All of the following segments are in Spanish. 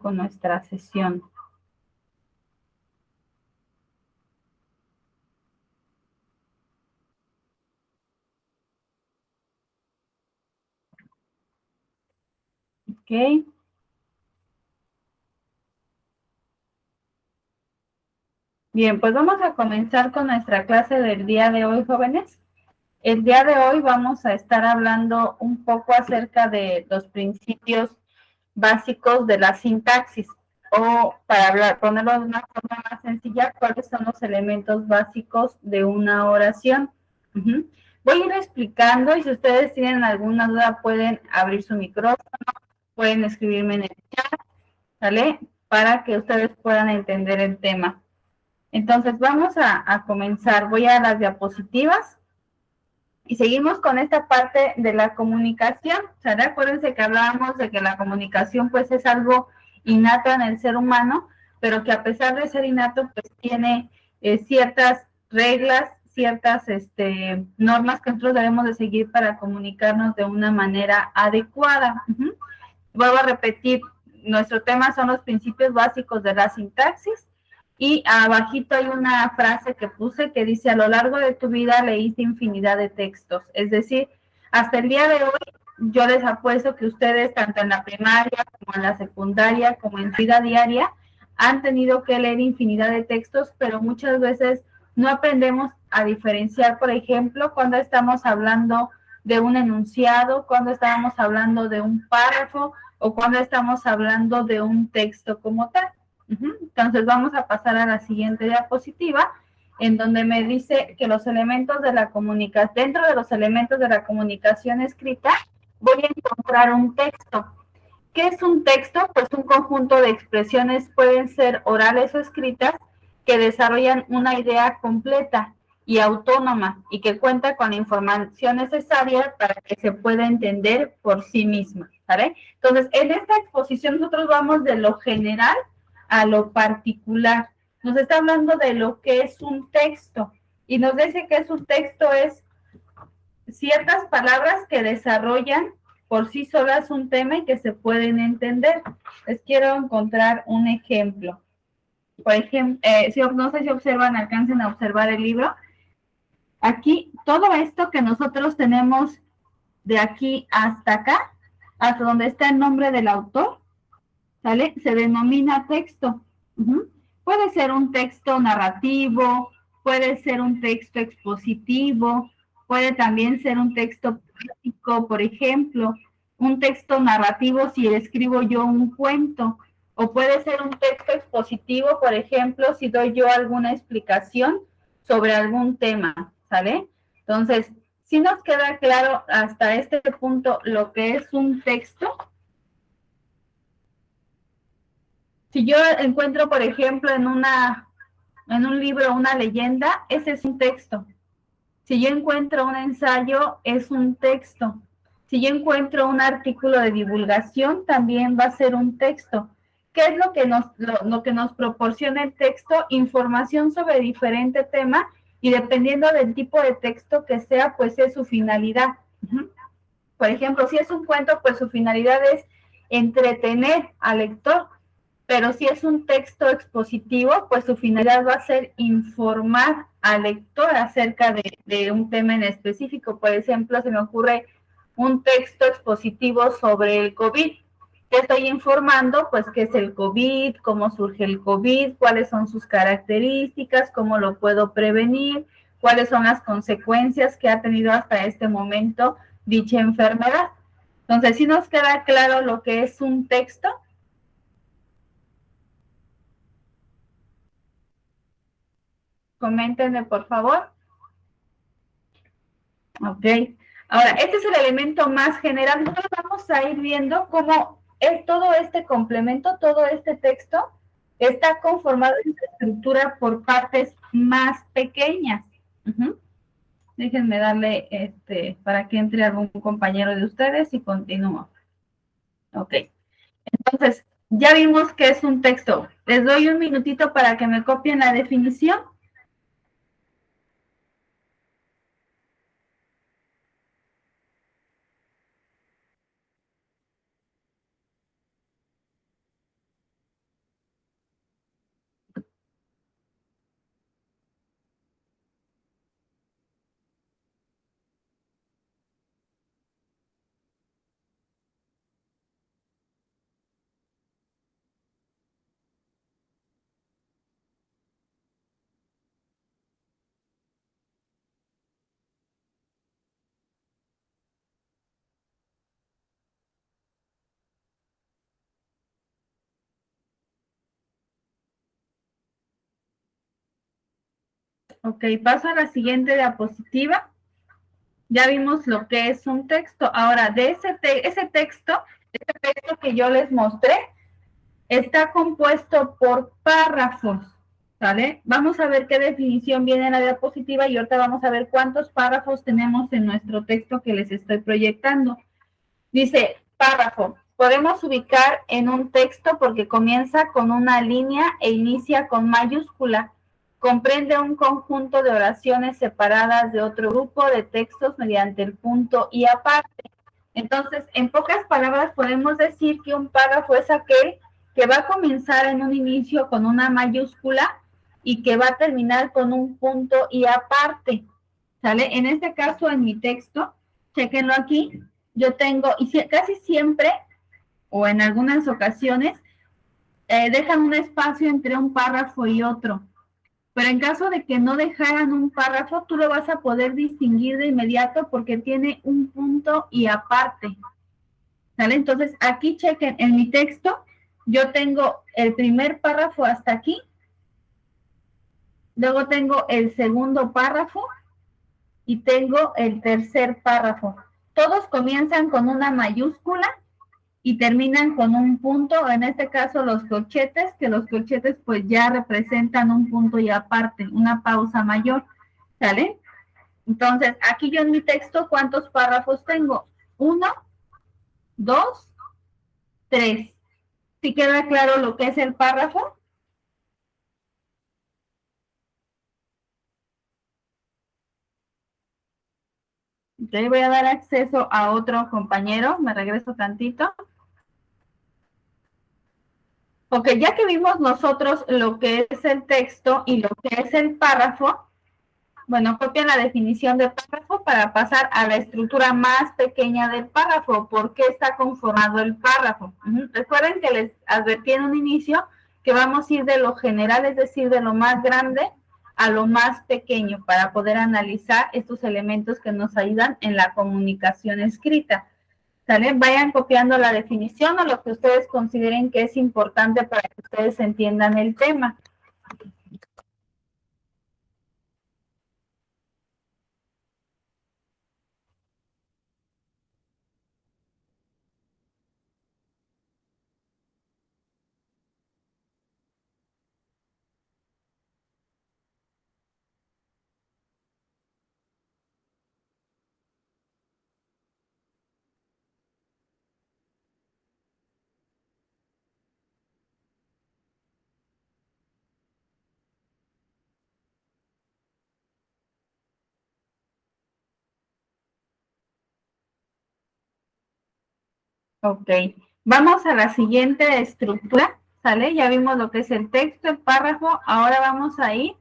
con nuestra sesión. Ok. Bien, pues vamos a comenzar con nuestra clase del día de hoy, jóvenes. El día de hoy vamos a estar hablando un poco acerca de los principios básicos de la sintaxis, o para ponerlo de una forma más sencilla, cuáles son los elementos básicos de una oración. Voy a ir explicando y si ustedes tienen alguna duda pueden abrir su micrófono, pueden escribirme en el chat, ¿vale? Para que ustedes puedan entender el tema. Entonces vamos a comenzar. Voy a las diapositivas y seguimos con esta parte de la comunicación. ¿Sale? Acuérdense que hablábamos de que la comunicación pues es algo innato en el ser humano, pero que a pesar de ser innato pues tiene ciertas reglas, ciertas normas que nosotros debemos de seguir para comunicarnos de una manera adecuada. Vuelvo a repetir, nuestro tema son los principios básicos de la sintaxis. Y abajito hay una frase que puse que dice: a lo largo de tu vida leíste infinidad de textos. Es decir, hasta el día de hoy, yo les apuesto que ustedes, tanto en la primaria como en la secundaria, como en vida diaria, han tenido que leer infinidad de textos, pero muchas veces no aprendemos a diferenciar, por ejemplo, cuando estamos hablando de un enunciado, cuando estamos hablando de un párrafo o cuando estamos hablando de un texto como tal. Entonces vamos a pasar a la siguiente diapositiva, en donde me dice que los elementos de la comunicación, dentro de los elementos de la comunicación escrita, voy a encontrar un texto. ¿Qué es un texto? Pues un conjunto de expresiones, pueden ser orales o escritas, que desarrollan una idea completa y autónoma y que cuenta con la información necesaria para que se pueda entender por sí misma, ¿vale? Entonces, en esta exposición nosotros vamos de lo general a lo particular. Nos está hablando de lo que es un texto y nos dice que es un texto es ciertas palabras que desarrollan por sí solas un tema y que se pueden entender. Les quiero encontrar un ejemplo. Por ejemplo, no sé si observan, alcancen a observar el libro. Aquí, todo esto que nosotros tenemos de aquí hasta acá, hasta donde está el nombre del autor, ¿sale? Se denomina texto. Puede ser un texto narrativo, puede ser un texto expositivo, puede también ser un texto político, por ejemplo, un texto narrativo si escribo yo un cuento, o puede ser un texto expositivo, por ejemplo, si doy yo alguna explicación sobre algún tema, ¿sale? Entonces, si nos queda claro hasta este punto lo que es un texto. Si yo encuentro, por ejemplo, en un libro una leyenda, ese es un texto. Si yo encuentro un ensayo, es un texto. Si yo encuentro un artículo de divulgación, también va a ser un texto. ¿Qué es lo que nos proporciona el texto? Información sobre diferente tema y dependiendo del tipo de texto que sea, pues es su finalidad. Por ejemplo, si es un cuento, pues su finalidad es entretener al lector. Pero si es un texto expositivo, pues su finalidad va a ser informar al lector acerca de un tema en específico. Por ejemplo, se me ocurre un texto expositivo sobre el COVID. Te estoy informando, pues, qué es el COVID, cómo surge el COVID, cuáles son sus características, cómo lo puedo prevenir, cuáles son las consecuencias que ha tenido hasta este momento dicha enfermedad. Entonces, ¿sí nos queda claro lo que es un texto? Coméntenme, por favor. Ok. Ahora, este es el elemento más general. Nosotros vamos a ir viendo cómo es todo este complemento, todo este texto está conformado en su estructura por partes más pequeñas. Déjenme darle para que entre algún compañero de ustedes y continúo. Ok. Entonces, ya vimos que es un texto. Les doy un minutito para que me copien la definición. Ok, paso a la siguiente diapositiva. Ya vimos lo que es un texto. Ahora, de ese texto que yo les mostré, está compuesto por párrafos, ¿vale? Vamos a ver qué definición viene en la diapositiva y ahorita vamos a ver cuántos párrafos tenemos en nuestro texto que les estoy proyectando. Dice, párrafo. Podemos ubicar en un texto porque comienza con una línea e inicia con mayúscula. Comprende un conjunto de oraciones separadas de otro grupo de textos mediante el punto y aparte. Entonces, en pocas palabras, podemos decir que un párrafo es aquel que va a comenzar en un inicio con una mayúscula y que va a terminar con un punto y aparte. ¿Sale? En este caso, en mi texto, chequenlo aquí, yo tengo, y casi siempre, o en algunas ocasiones, dejan un espacio entre un párrafo y otro. Pero en caso de que no dejaran un párrafo, tú lo vas a poder distinguir de inmediato porque tiene un punto y aparte. ¿Sale? Entonces, aquí chequen, en mi texto, yo tengo el primer párrafo hasta aquí, luego tengo el segundo párrafo y tengo el tercer párrafo. Todos comienzan con una mayúscula y terminan con un punto, en este caso los corchetes, que los corchetes pues ya representan un punto y aparte, una pausa mayor, ¿sale? Entonces, aquí yo en mi texto, ¿cuántos párrafos tengo? 1, 2, 3. ¿Sí queda claro lo que es el párrafo? Okay, voy a dar acceso a otro compañero, me regreso tantito. Ok, ya que vimos nosotros lo que es el texto y lo que es el párrafo, bueno, copian la definición de párrafo para pasar a la estructura más pequeña del párrafo. ¿Por qué está conformado el párrafo? Recuerden que les advertí en un inicio que vamos a ir de lo general, es decir, de lo más grande a lo más pequeño para poder analizar estos elementos que nos ayudan en la comunicación escrita. ¿Sale? Vayan copiando la definición o lo que ustedes consideren que es importante para que ustedes entiendan el tema. Ok, vamos a la siguiente estructura, ¿sale? Ya vimos lo que es el texto, el párrafo, ahora vamos a ir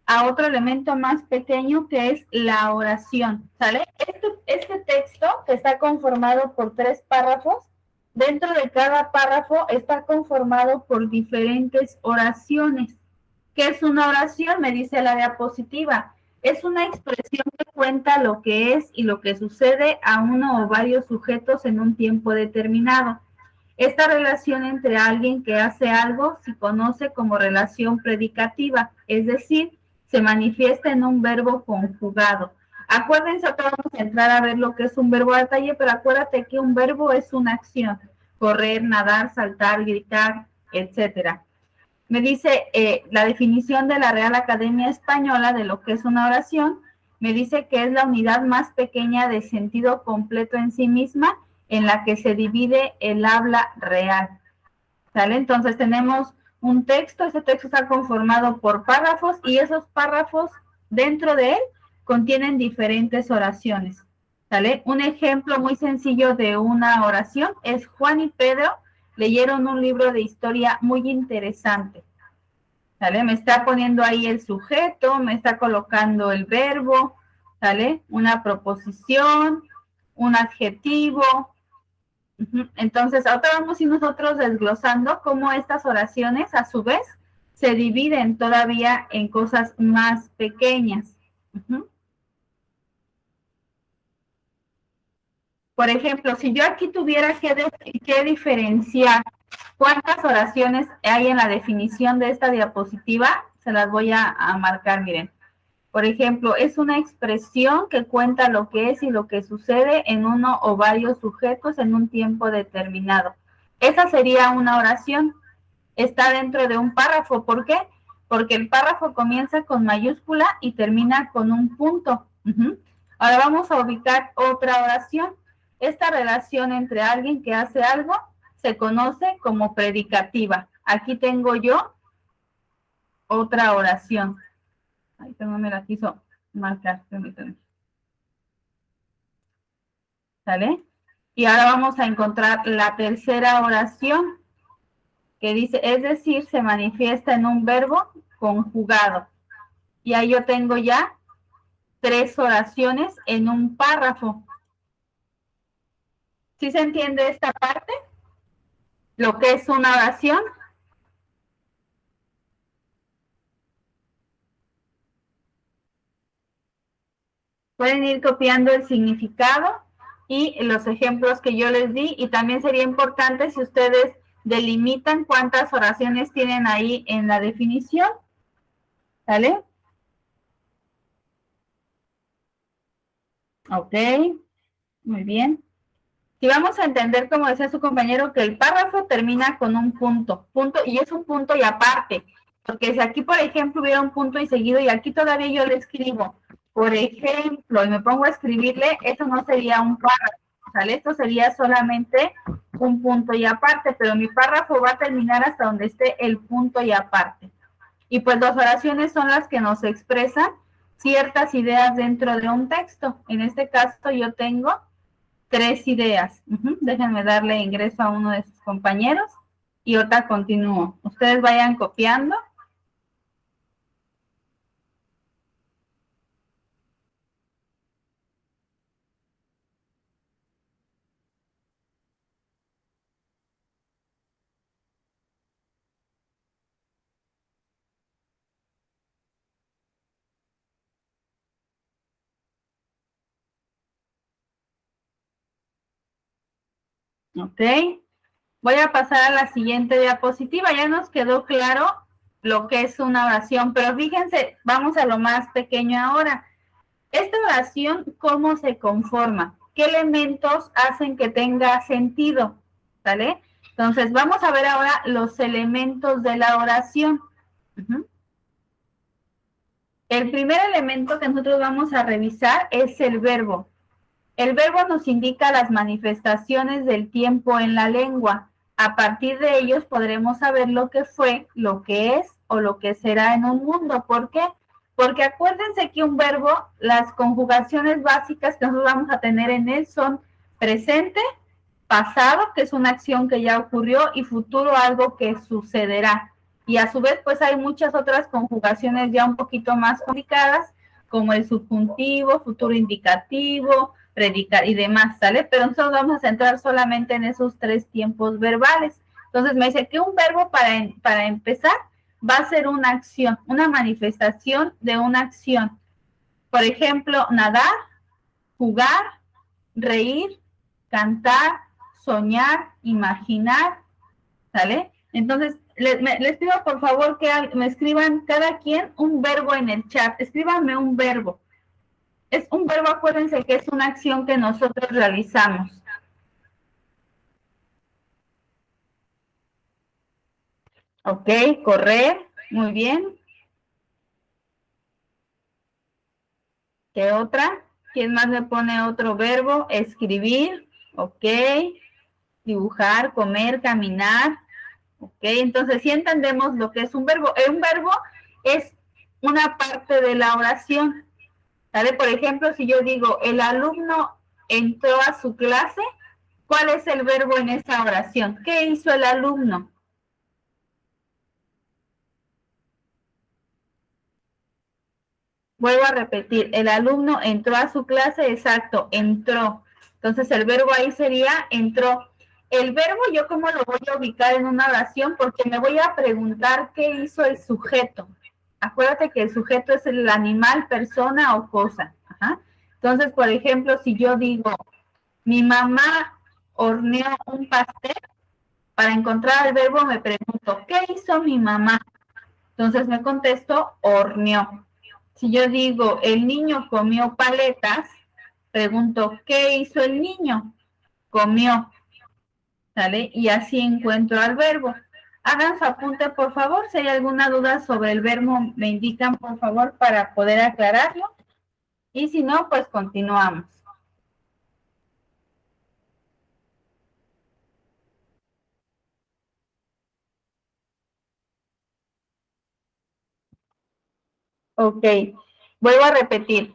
a otro elemento más pequeño que es la oración, ¿sale? Este texto que está conformado por 3 párrafos, dentro de cada párrafo está conformado por diferentes oraciones. ¿Qué es una oración? Me dice la diapositiva. Es una expresión que cuenta lo que es y lo que sucede a uno o varios sujetos en un tiempo determinado. Esta relación entre alguien que hace algo se conoce como relación predicativa, es decir, se manifiesta en un verbo conjugado. Acuérdense, ahora vamos a entrar a ver lo que es un verbo a detalle, pero acuérdate que un verbo es una acción, correr, nadar, saltar, gritar, etcétera. Me dice la definición de la Real Academia Española de lo que es una oración, me dice que es la unidad más pequeña de sentido completo en sí misma en la que se divide el habla real. ¿Sale? Entonces tenemos un texto, ese texto está conformado por párrafos y esos párrafos dentro de él contienen diferentes oraciones. ¿Sale? Un ejemplo muy sencillo de una oración es Juan y Pedro leyeron un libro de historia muy interesante. ¿Sale? Me está poniendo ahí el sujeto, me está colocando el verbo, ¿sale? Una proposición, un adjetivo. Entonces, ahora vamos a ir nosotros desglosando cómo estas oraciones, a su vez, se dividen todavía en cosas más pequeñas. Por ejemplo, si yo aquí tuviera que diferenciar cuántas oraciones hay en la definición de esta diapositiva, se las voy a marcar, miren. Por ejemplo, es una expresión que cuenta lo que es y lo que sucede en uno o varios sujetos en un tiempo determinado. Esa sería una oración. Está dentro de un párrafo. ¿Por qué? Porque el párrafo comienza con mayúscula y termina con un punto. Ahora vamos a ubicar otra oración. Esta relación entre alguien que hace algo se conoce como predicativa. Aquí tengo yo otra oración. Ay, no me la quiso marcar, permítanme. ¿Sale? Y ahora vamos a encontrar la tercera oración, que dice, es decir, se manifiesta en un verbo conjugado. Y ahí yo tengo ya 3 oraciones en un párrafo. ¿Sí se entiende esta parte? Lo que es una oración. Pueden ir copiando el significado y los ejemplos que yo les di, y también sería importante si ustedes delimitan cuántas oraciones tienen ahí en la definición. ¿Sale? Ok, muy bien. Si vamos a entender, como decía su compañero, que el párrafo termina con un punto, y es un punto y aparte, porque si aquí, por ejemplo, hubiera un punto y seguido, y aquí todavía yo le escribo, por ejemplo, y me pongo a escribirle, eso no sería un párrafo, ¿sale? Esto sería solamente un punto y aparte, pero mi párrafo va a terminar hasta donde esté el punto y aparte. Y pues las oraciones son las que nos expresan ciertas ideas dentro de un texto. En este caso yo tengo 3 ideas. Déjenme darle ingreso a uno de sus compañeros y otra continúo. Ustedes vayan copiando. Ok. Voy a pasar a la siguiente diapositiva. Ya nos quedó claro lo que es una oración, pero fíjense, vamos a lo más pequeño ahora. Esta oración, ¿cómo se conforma? ¿Qué elementos hacen que tenga sentido? ¿Sale? Entonces, vamos a ver ahora los elementos de la oración. El primer elemento que nosotros vamos a revisar es el verbo. El verbo nos indica las manifestaciones del tiempo en la lengua. A partir de ellos podremos saber lo que fue, lo que es o lo que será en un mundo. ¿Por qué? Porque acuérdense que un verbo, las conjugaciones básicas que nosotros vamos a tener en él son presente, pasado, que es una acción que ya ocurrió, y futuro, algo que sucederá. Y a su vez, pues hay muchas otras conjugaciones ya un poquito más complicadas, como el subjuntivo, futuro indicativo, predicar y demás, ¿sale? Pero nosotros vamos a centrar solamente en esos 3 tiempos verbales. Entonces me dice que un verbo para empezar va a ser una acción, una manifestación de una acción. Por ejemplo, nadar, jugar, reír, cantar, soñar, imaginar, ¿sale? Entonces, les pido por favor que me escriban cada quien un verbo en el chat. Escríbanme un verbo. Es un verbo, acuérdense que es una acción que nosotros realizamos. Ok, correr, muy bien. ¿Qué otra? ¿Quién más me pone otro verbo? Escribir, ok. Dibujar, comer, caminar, ok. Entonces, si entendemos lo que es un verbo. Un verbo es una parte de la oración, ¿sale? Por ejemplo, si yo digo, el alumno entró a su clase, ¿cuál es el verbo en esa oración? ¿Qué hizo el alumno? Vuelvo a repetir, el alumno entró a su clase, exacto, entró. Entonces el verbo ahí sería entró. El verbo yo cómo lo voy a ubicar en una oración, porque me voy a preguntar qué hizo el sujeto. Acuérdate que el sujeto es el animal, persona o cosa. Ajá. Entonces, por ejemplo, si yo digo, mi mamá horneó un pastel, para encontrar el verbo me pregunto, ¿qué hizo mi mamá? Entonces me contesto, horneó. Si yo digo, el niño comió paletas, pregunto, ¿qué hizo el niño? Comió, ¿sale? Y así encuentro al verbo. Hagan su apunte, por favor. Si hay alguna duda sobre el verbo, me indican, por favor, para poder aclararlo. Y si no, pues continuamos. Ok, vuelvo a repetir.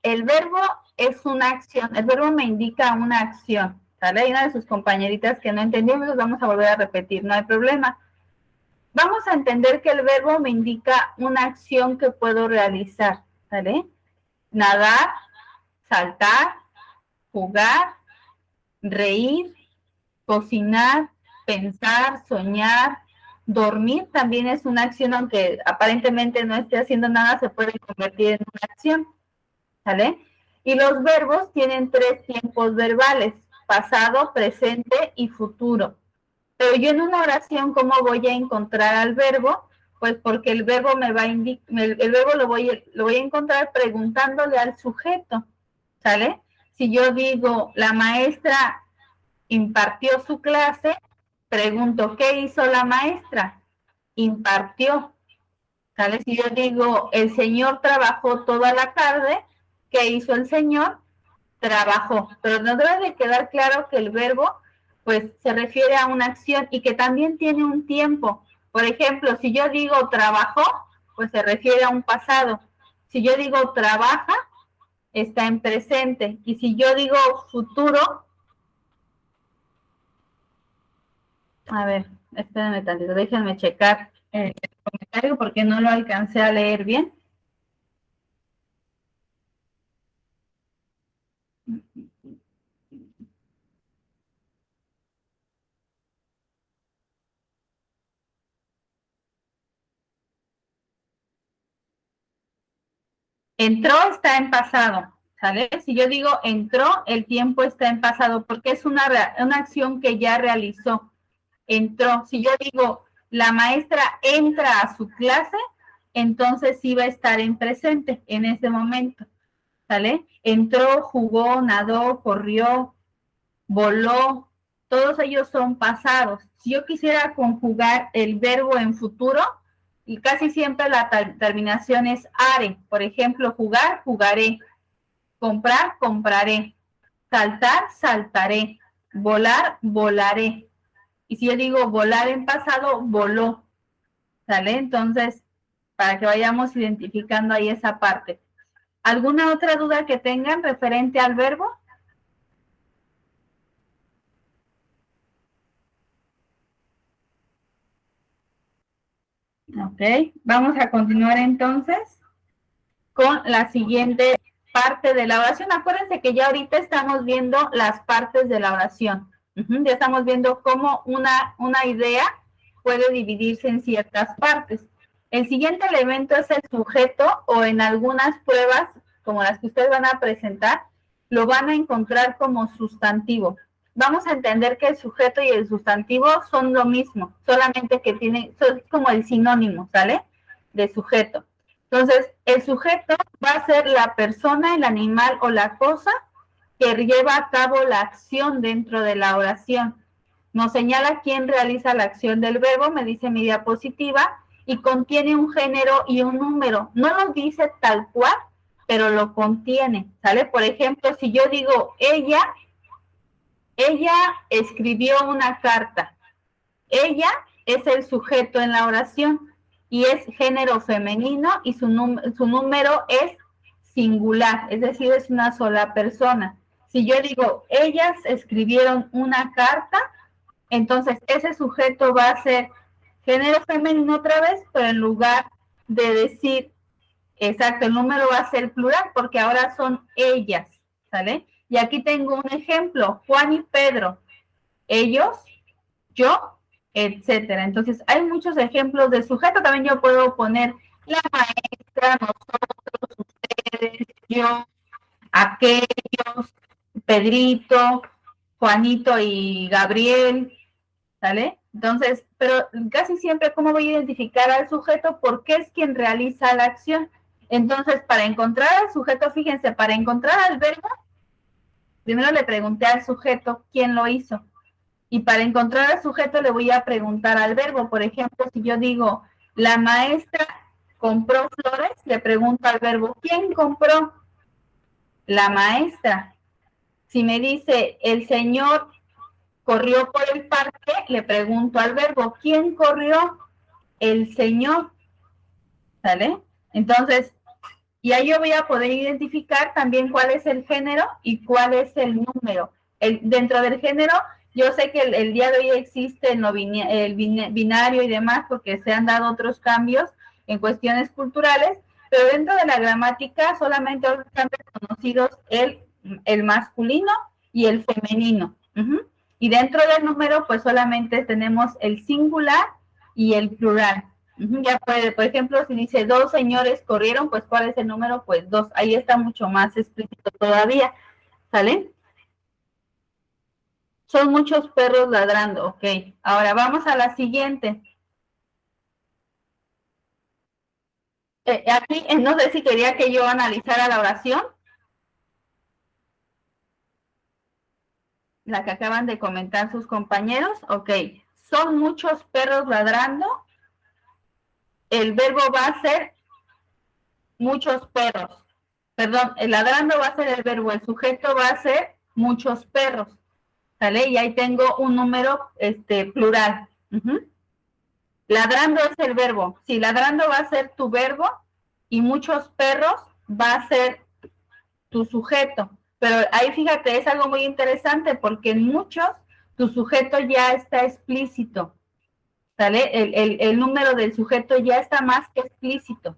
El verbo es una acción, el verbo me indica una acción, ¿sale? Hay una de sus compañeritas que no entendió, pues vamos a volver a repetir, no hay problema. Vamos a entender que el verbo me indica una acción que puedo realizar, ¿sale? Nadar, saltar, jugar, reír, cocinar, pensar, soñar, dormir también es una acción, aunque aparentemente no esté haciendo nada, se puede convertir en una acción, ¿sale? Y los verbos tienen 3 tiempos verbales, pasado, presente y futuro. Pero yo en una oración, ¿cómo voy a encontrar al verbo? Pues porque el verbo me va a el verbo lo voy a encontrar preguntándole al sujeto, ¿sale? Si yo digo, la maestra impartió su clase, pregunto, ¿qué hizo la maestra? Impartió, ¿sale? Si yo digo, el señor trabajó toda la tarde, ¿qué hizo el señor? Trabajó. Pero nos debe de quedar claro que el verbo, pues, se refiere a una acción y que también tiene un tiempo. Por ejemplo, si yo digo trabajó, pues se refiere a un pasado. Si yo digo trabaja, está en presente. Y si yo digo futuro, a ver, espérenme tantito, déjenme checar el comentario porque no lo alcancé a leer bien. Entró está en pasado, ¿sale? Si yo digo entró, el tiempo está en pasado porque es una acción que ya realizó. Entró. Si yo digo la maestra entra a su clase, entonces sí va a estar en presente en ese momento, ¿sale? Entró, jugó, nadó, corrió, voló, todos ellos son pasados. Si yo quisiera conjugar el verbo en futuro, y casi siempre la terminación es are. Por ejemplo, jugar, jugaré. Comprar, compraré. Saltar, saltaré. Volar, volaré. Y si yo digo volar en pasado, voló. ¿Sale? Entonces, para que vayamos identificando ahí esa parte. ¿Alguna otra duda que tengan referente al verbo? Ok, vamos a continuar entonces con la siguiente parte de la oración. Acuérdense que ya ahorita estamos viendo las partes de la oración. Ya estamos viendo cómo una idea puede dividirse en ciertas partes. El siguiente elemento es el sujeto o en algunas pruebas, como las que ustedes van a presentar, lo van a encontrar como sustantivo. Vamos a entender que el sujeto y el sustantivo son lo mismo, solamente que son como el sinónimo, ¿sale? De sujeto. Entonces, el sujeto va a ser la persona, el animal o la cosa que lleva a cabo la acción dentro de la oración. Nos señala quién realiza la acción del verbo, me dice mi diapositiva, y contiene un género y un número. No lo dice tal cual, pero lo contiene, ¿sale? Por ejemplo, si yo digo ella escribió una carta. Ella es el sujeto en la oración y es género femenino y su número es singular, es decir, es una sola persona. Si yo digo, ellas escribieron una carta, entonces ese sujeto va a ser género femenino otra vez, pero en lugar de decir, exacto, el número va a ser plural porque ahora son ellas, ¿sale? Y aquí tengo un ejemplo, Juan y Pedro, ellos, yo, etcétera. Entonces, hay muchos ejemplos de sujeto. También yo puedo poner la maestra, nosotros, ustedes, yo, aquellos, Pedrito, Juanito y Gabriel, ¿sale? Entonces, pero casi siempre, ¿cómo voy a identificar al sujeto? Porque es quien realiza la acción. Entonces, para encontrar al sujeto, fíjense, para encontrar al verbo, primero le pregunté al sujeto quién lo hizo. Y para encontrar al sujeto le voy a preguntar al verbo. Por ejemplo, si yo digo, la maestra compró flores, le pregunto al verbo, ¿quién compró? La maestra. Si me dice, el señor corrió por el parque, le pregunto al verbo, ¿quién corrió? El señor. ¿Sale? Entonces, y ahí yo voy a poder identificar también cuál es el género y cuál es el número. Dentro del género, yo sé que el día de hoy existe el binario y demás porque se han dado otros cambios en cuestiones culturales, pero dentro de la gramática solamente están reconocidos el masculino y el femenino. Y dentro del número, pues solamente tenemos el singular y el plural. Ya puede, por ejemplo, si dice 2 señores corrieron, pues ¿cuál es el número? Pues 2. Ahí está mucho más explícito todavía. ¿Sale? Son muchos perros ladrando. Ok. Ahora vamos a la siguiente. Aquí no sé si quería que yo analizara la oración. La que acaban de comentar sus compañeros. Ok. Son muchos perros ladrando. El verbo va a ser muchos perros. Perdón, el ladrando va a ser el verbo, el sujeto va a ser muchos perros. ¿Sale? Y ahí tengo un número plural. Ladrando es el verbo. Sí, ladrando va a ser tu verbo y muchos perros va a ser tu sujeto. Pero ahí fíjate, es algo muy interesante porque en muchos tu sujeto ya está explícito. ¿Sale? El número del sujeto ya está más que explícito.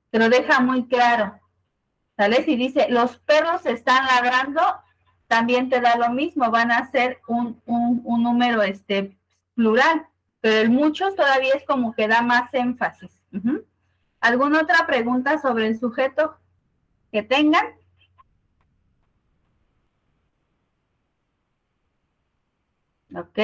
Te lo deja muy claro. ¿Sale? Si dice, los perros están ladrando, también te da lo mismo, van a ser un número plural, pero el muchos todavía es como que da más énfasis. ¿Alguna otra pregunta sobre el sujeto que tengan? Ok,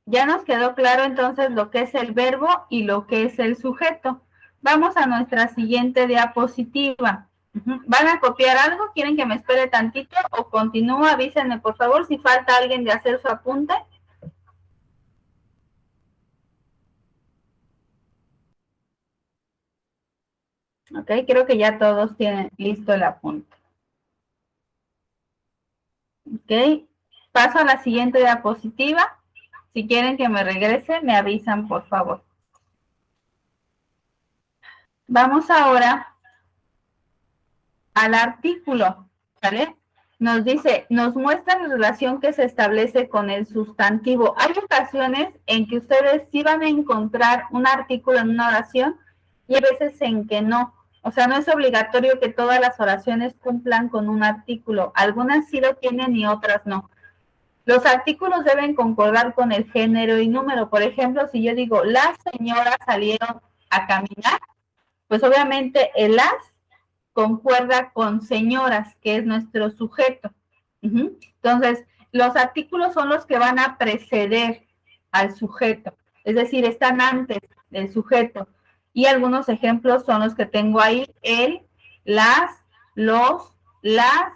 ya nos quedó claro entonces lo que es el verbo y lo que es el sujeto. Vamos a nuestra siguiente diapositiva. ¿Van a copiar algo? ¿Quieren que me espere tantito o continúo? Avísenme, por favor, si falta alguien de hacer su apunte. Ok, creo que ya todos tienen listo el apunte. Ok, paso a la siguiente diapositiva. Si quieren que me regrese, me avisan, por favor. Vamos ahora al artículo, ¿vale? Nos dice, nos muestra la relación que se establece con el sustantivo. Hay ocasiones en que ustedes sí van a encontrar un artículo en una oración y hay veces en que no. O sea, no es obligatorio que todas las oraciones cumplan con un artículo. Algunas sí lo tienen y otras no. Los artículos deben concordar con el género y número. Por ejemplo, si yo digo, las señoras salieron a caminar, pues obviamente el las concuerda con señoras, que es nuestro sujeto. Entonces, los artículos son los que van a preceder al sujeto, es decir, están antes del sujeto. Y algunos ejemplos son los que tengo ahí, el, las, los, las,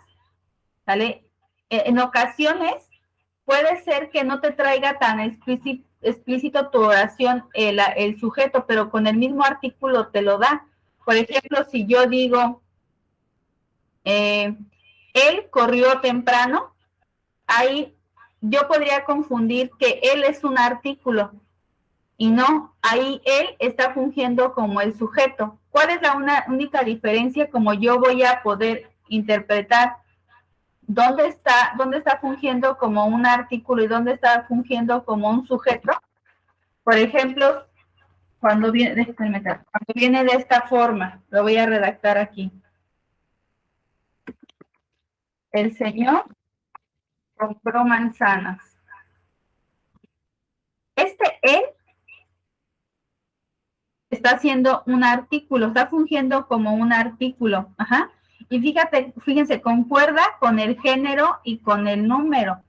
¿vale? En ocasiones puede ser que no te traiga tan explícito tu oración el sujeto, pero con el mismo artículo te lo da. Por ejemplo, si yo digo, él corrió temprano, ahí yo podría confundir que él es un artículo y no, ahí él está fungiendo como el sujeto. ¿Cuál es la única diferencia como yo voy a poder interpretar dónde está fungiendo como un artículo y dónde está fungiendo como un sujeto? Por ejemplo, cuando viene de esta forma, lo voy a redactar aquí. El señor compró manzanas. Él está haciendo un artículo, está fungiendo como un artículo. Ajá. Y fíjense, concuerda con el género y con el número.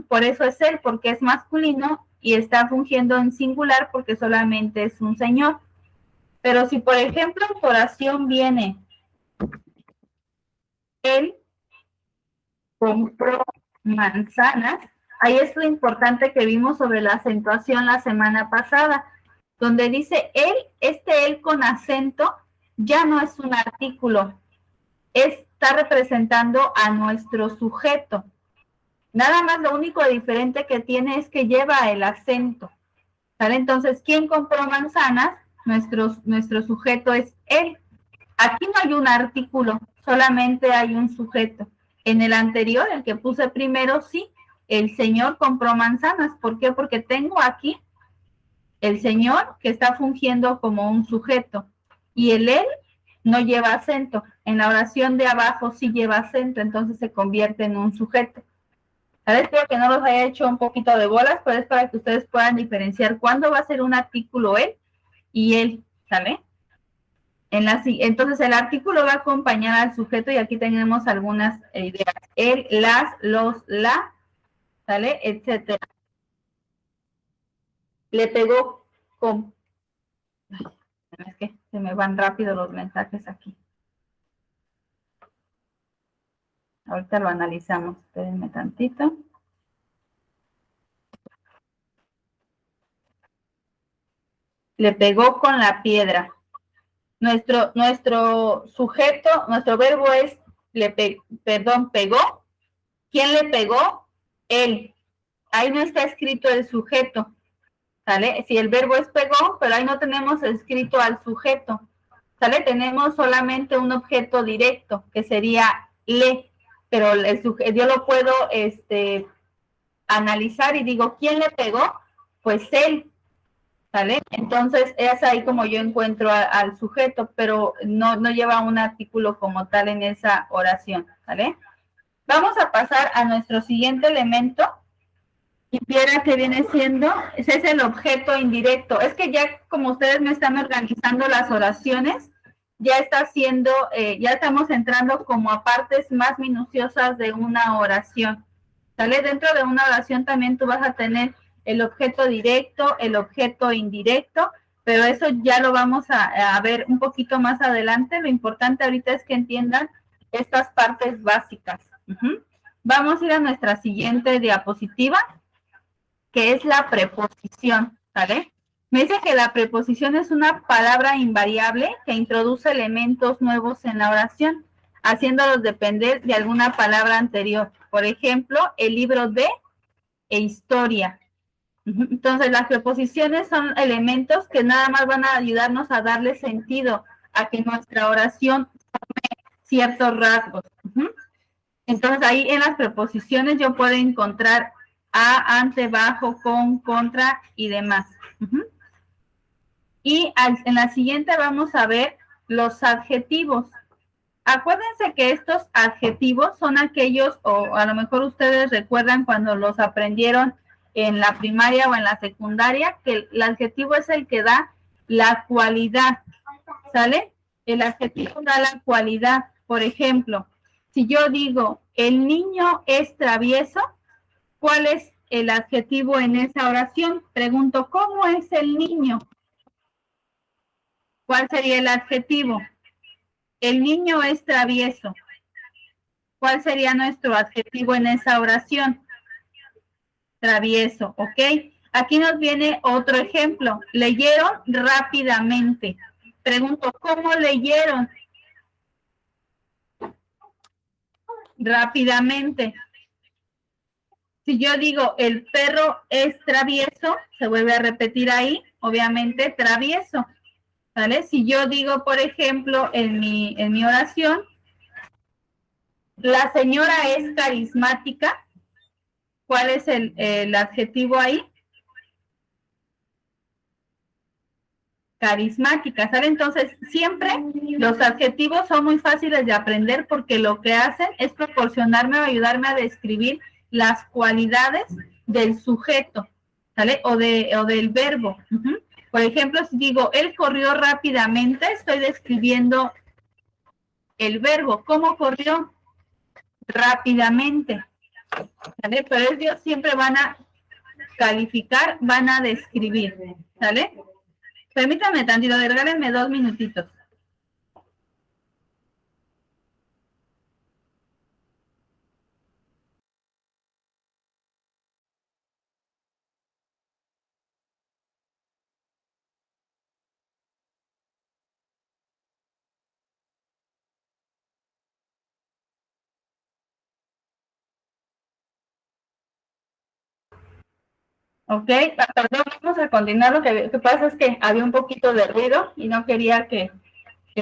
Por eso es él, porque es masculino y está fungiendo en singular porque solamente es un señor. Pero si, por ejemplo, en tu oración viene Él compró manzanas. Ahí es lo importante que vimos sobre la acentuación la semana pasada, donde dice él, él con acento ya no es un artículo, está representando a nuestro sujeto. Nada más lo único diferente que tiene es que lleva el acento. ¿Vale? Entonces, ¿quién compró manzanas? Nuestro sujeto es él. Aquí no hay un artículo, solamente hay un sujeto. En el anterior, el que puse primero, sí, el señor compró manzanas. ¿Por qué? Porque tengo aquí el señor que está fungiendo como un sujeto y el él no lleva acento. En la oración de abajo sí lleva acento, entonces se convierte en un sujeto. ¿Sabes? Espero que no los haya hecho un poquito de bolas, pero es para que ustedes puedan diferenciar cuándo va a ser un artículo él y él, ¿sale? Entonces el artículo va a acompañar al sujeto y aquí tenemos algunas ideas. Él, las, los, la, ¿sale? Etcétera. Le pegó con... Es que se me van rápido los mensajes aquí. Ahorita lo analizamos. Espérenme tantito. Le pegó con la piedra. Nuestro sujeto, nuestro verbo es, pegó. ¿Quién le pegó? Él. Ahí no está escrito el sujeto, ¿sale? Si el verbo es pegó, pero ahí no tenemos escrito al sujeto, ¿sale? Tenemos solamente un objeto directo, que sería le, pero yo lo puedo analizar y digo, ¿quién le pegó? Pues él, ¿sale? Entonces es ahí como yo encuentro al sujeto, pero no lleva un artículo como tal en esa oración, ¿sale? Vamos a pasar a nuestro siguiente elemento, y piedra que viene siendo, ese es el objeto indirecto. Es que ya como ustedes me están organizando las oraciones, ya está haciendo, ya estamos entrando como a partes más minuciosas de una oración. ¿Sale? Dentro de una oración también tú vas a tener el objeto directo, el objeto indirecto, pero eso ya lo vamos a ver un poquito más adelante. Lo importante ahorita es que entiendan estas partes básicas. Vamos a ir a nuestra siguiente diapositiva, que es la preposición, ¿vale? Me dice que la preposición es una palabra invariable que introduce elementos nuevos en la oración, haciéndolos depender de alguna palabra anterior. Por ejemplo, el libro de e historia. Entonces, las preposiciones son elementos que nada más van a ayudarnos a darle sentido a que nuestra oración tome ciertos rasgos. Entonces, ahí en las preposiciones yo puedo encontrar a, ante, bajo, con, contra y demás. Y en la siguiente vamos a ver los adjetivos. Acuérdense que estos adjetivos son aquellos, o a lo mejor ustedes recuerdan cuando los aprendieron en la primaria o en la secundaria, que el adjetivo es el que da la cualidad, ¿sale? El adjetivo da la cualidad. Por ejemplo, si yo digo, el niño es travieso, ¿cuál es el adjetivo en esa oración? Pregunto, ¿cómo es el niño? ¿Cuál sería el adjetivo? El niño es travieso. ¿Cuál sería nuestro adjetivo en esa oración? Travieso, ¿ok? Aquí nos viene otro ejemplo. Leyeron rápidamente. Pregunto, ¿cómo leyeron? Rápidamente. Si yo digo el perro es travieso, se vuelve a repetir ahí, obviamente travieso, ¿vale? Si yo digo, por ejemplo, en mi oración, la señora es carismática, ¿cuál es el adjetivo ahí? Carismática, ¿sale? Entonces, siempre los adjetivos son muy fáciles de aprender porque lo que hacen es proporcionarme o ayudarme a describir las cualidades del sujeto, ¿sale? O del verbo. Por ejemplo, si digo, él corrió rápidamente, estoy describiendo el verbo. ¿Cómo corrió? Rápidamente, ¿sale? Pero ellos siempre van a calificar, van a describir, ¿sale? Permítanme tantito, regálenme 2 minutitos. Ok, perdón, vamos a continuar. Lo que pasa es que había un poquito de ruido y no quería que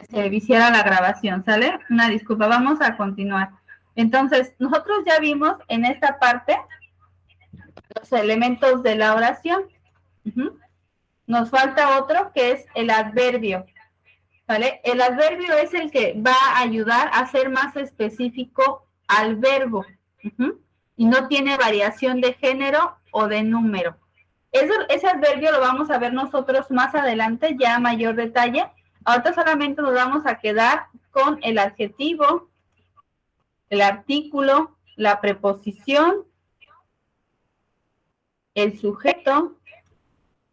se viciara la grabación, ¿sale? Una disculpa, vamos a continuar. Entonces, nosotros ya vimos en esta parte los elementos de la oración. Nos falta otro que es el adverbio, ¿vale? El adverbio es el que va a ayudar a ser más específico al verbo y no tiene variación de género o de número. Ese adverbio lo vamos a ver nosotros más adelante, ya a mayor detalle. Ahorita solamente nos vamos a quedar con el adjetivo, el artículo, la preposición, el sujeto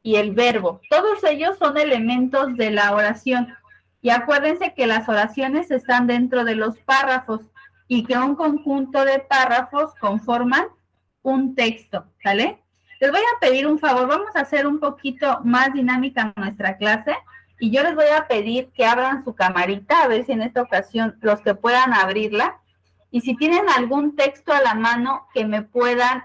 y el verbo. Todos ellos son elementos de la oración. Y acuérdense que las oraciones están dentro de los párrafos y que un conjunto de párrafos conforman un texto, ¿vale? Les voy a pedir un favor, vamos a hacer un poquito más dinámica nuestra clase y yo les voy a pedir que abran su camarita, a ver si en esta ocasión los que puedan abrirla, y si tienen algún texto a la mano que me puedan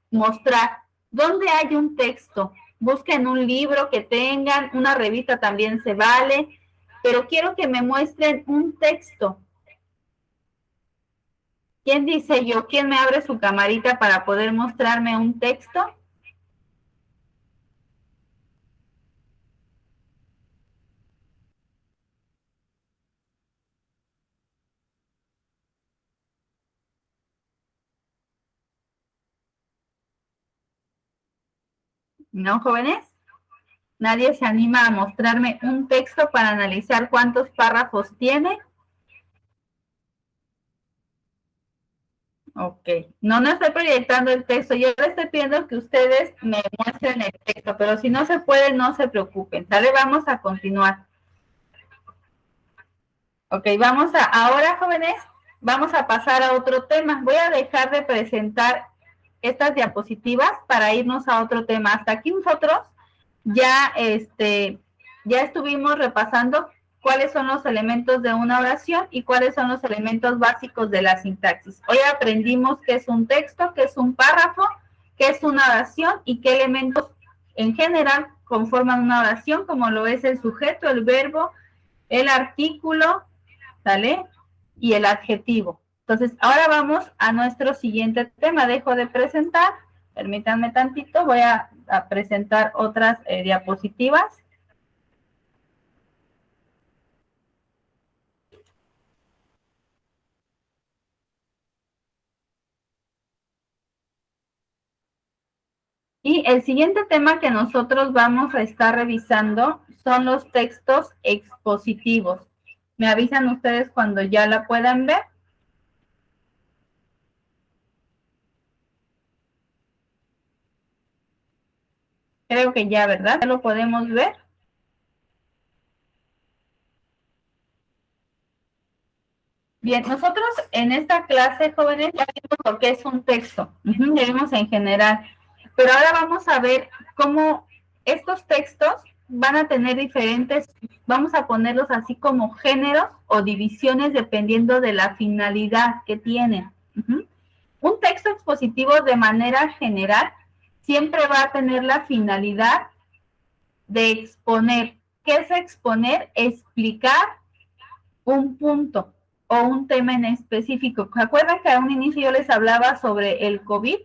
mostrar. ¿Dónde hay un texto? Busquen un libro que tengan, una revista también se vale, pero quiero que me muestren un texto. ¿Quién dice yo? ¿Quién me abre su camarita para poder mostrarme un texto? ¿No, jóvenes? ¿Nadie se anima a mostrarme un texto para analizar cuántos párrafos tiene? Ok. No, no estoy proyectando el texto. Yo les estoy pidiendo que ustedes me muestren el texto, pero si no se puede, no se preocupen. ¿Sale? Vamos a continuar. Ok, ahora, jóvenes, vamos a pasar a otro tema. Voy a dejar de presentar estas diapositivas para irnos a otro tema. Hasta aquí nosotros ya, ya estuvimos repasando cuáles son los elementos de una oración y cuáles son los elementos básicos de la sintaxis. Hoy aprendimos qué es un texto, qué es un párrafo, qué es una oración y qué elementos en general conforman una oración, como lo es el sujeto, el verbo, el artículo, ¿sale? Y el adjetivo. Entonces, ahora vamos a nuestro siguiente tema. Dejo de presentar, permítanme tantito, voy a presentar otras diapositivas. Y el siguiente tema que nosotros vamos a estar revisando son los textos expositivos. ¿Me avisan ustedes cuando ya la puedan ver? Creo que ya, ¿verdad? Ya lo podemos ver. Bien, nosotros en esta clase, jóvenes, ya vimos lo que es un texto, ya vimos en general, pero ahora vamos a ver cómo estos textos van a tener diferentes, vamos a ponerlos así como géneros o divisiones dependiendo de la finalidad que tienen. Un texto expositivo de manera general siempre va a tener la finalidad de exponer. ¿Qué es exponer? Explicar un punto o un tema en específico. ¿Se acuerdan que a un inicio yo les hablaba sobre el COVID?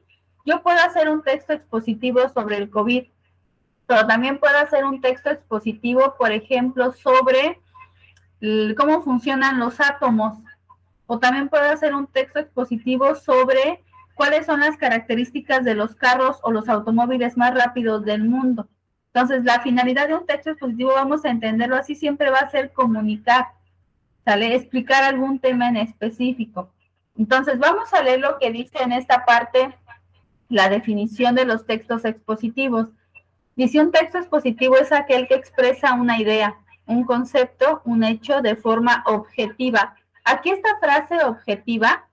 Yo puedo hacer un texto expositivo sobre el COVID, pero también puedo hacer un texto expositivo, por ejemplo, sobre cómo funcionan los átomos, o también puedo hacer un texto expositivo sobre cuáles son las características de los carros o los automóviles más rápidos del mundo. Entonces, la finalidad de un texto expositivo, vamos a entenderlo así, siempre va a ser comunicar, ¿sale? Explicar algún tema en específico. Entonces, vamos a leer lo que dice en esta parte la definición de los textos expositivos. Dice, un texto expositivo es aquel que expresa una idea, un concepto, un hecho de forma objetiva. Aquí esta frase objetiva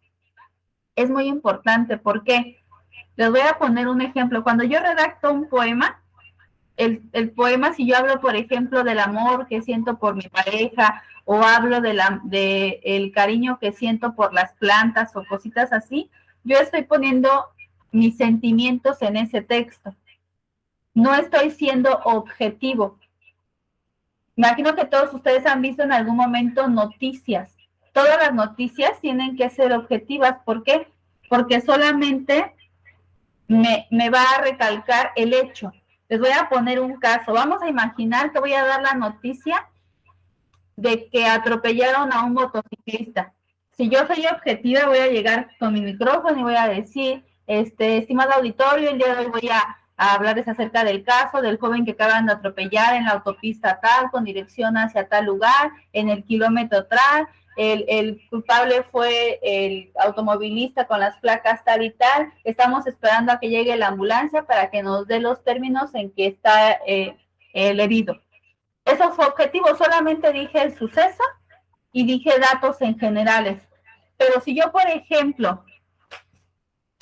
es muy importante. ¿Por qué? Les voy a poner un ejemplo. Cuando yo redacto un poema, el poema, si yo hablo, por ejemplo, del amor que siento por mi pareja, o hablo el cariño que siento por las plantas o cositas así, yo estoy poniendo mis sentimientos en ese texto. No estoy siendo objetivo. Imagino que todos ustedes han visto en algún momento noticias. Todas las noticias tienen que ser objetivas. ¿Por qué? Porque solamente me va a recalcar el hecho. Les voy a poner un caso. Vamos a imaginar que voy a dar la noticia de que atropellaron a un motociclista. Si yo soy objetiva, voy a llegar con mi micrófono y voy a decir, estimado auditorio, el día de hoy voy a hablarles acerca del caso del joven que acaban de atropellar en la autopista tal, con dirección hacia tal lugar, en el kilómetro tal. El culpable fue el automovilista con las placas tal y tal. Estamos esperando a que llegue la ambulancia para que nos dé los términos en que está el herido. Eso fue objetivo, solamente dije el suceso y dije datos en generales. Pero si yo, por ejemplo,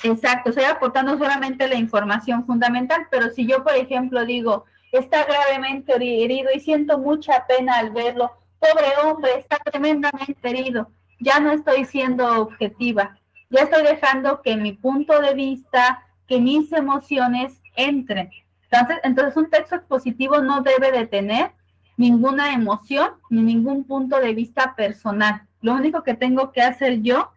exacto, estoy aportando solamente la información fundamental, pero si yo, por ejemplo, digo, está gravemente herido y siento mucha pena al verlo, pobre hombre, está tremendamente herido, ya no estoy siendo objetiva, ya estoy dejando que mi punto de vista, que mis emociones entren. Entonces un texto expositivo no debe de tener ninguna emoción ni ningún punto de vista personal. Lo único que tengo que hacer yo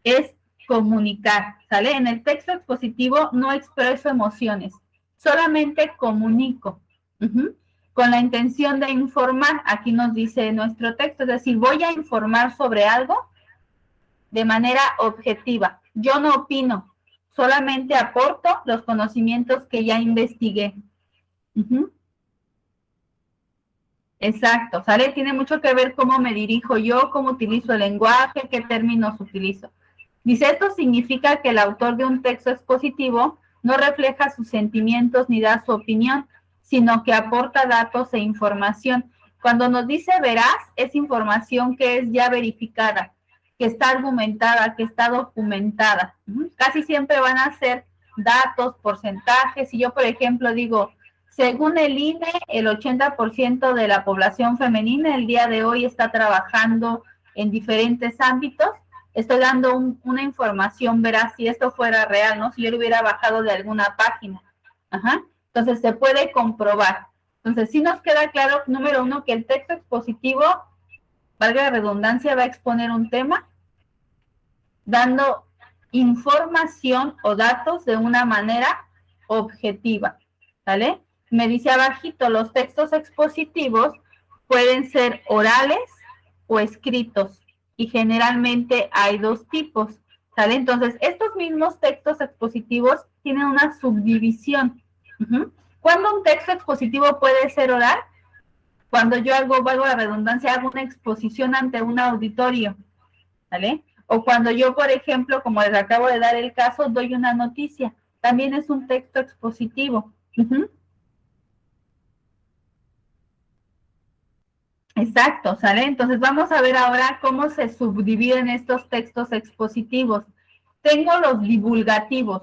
es comunicar, ¿sale? En el texto expositivo no expreso emociones, solamente comunico, con la intención de informar. Aquí nos dice nuestro texto, es decir, voy a informar sobre algo de manera objetiva. Yo no opino, solamente aporto los conocimientos que ya investigué. Exacto, ¿sale? Tiene mucho que ver cómo me dirijo yo, cómo utilizo el lenguaje, qué términos utilizo. Dice, esto significa que el autor de un texto expositivo no refleja sus sentimientos ni da su opinión, sino que aporta datos e información. Cuando nos dice veraz, es información que es ya verificada, que está argumentada, que está documentada. Casi siempre van a ser datos, porcentajes. Si yo, por ejemplo, digo, según el INE, el 80% de la población femenina el día de hoy está trabajando en diferentes ámbitos. Estoy dando una información veraz si esto fuera real, ¿no? Si yo lo hubiera bajado de alguna página. Entonces, se puede comprobar. Entonces, sí nos queda claro, número uno, que el texto expositivo, valga la redundancia, va a exponer un tema, dando información o datos de una manera objetiva, ¿vale? Me dice abajito, los textos expositivos pueden ser orales o escritos y generalmente hay dos tipos, ¿sale? Entonces, estos mismos textos expositivos tienen una subdivisión. ¿Cuándo un texto expositivo puede ser oral? Cuando yo hago, valgo la redundancia, hago una exposición ante un auditorio, ¿vale? O cuando yo, por ejemplo, como les acabo de dar el caso, doy una noticia, también es un texto expositivo. Exacto, ¿sale? Entonces vamos a ver ahora cómo se subdividen estos textos expositivos. Tengo los divulgativos,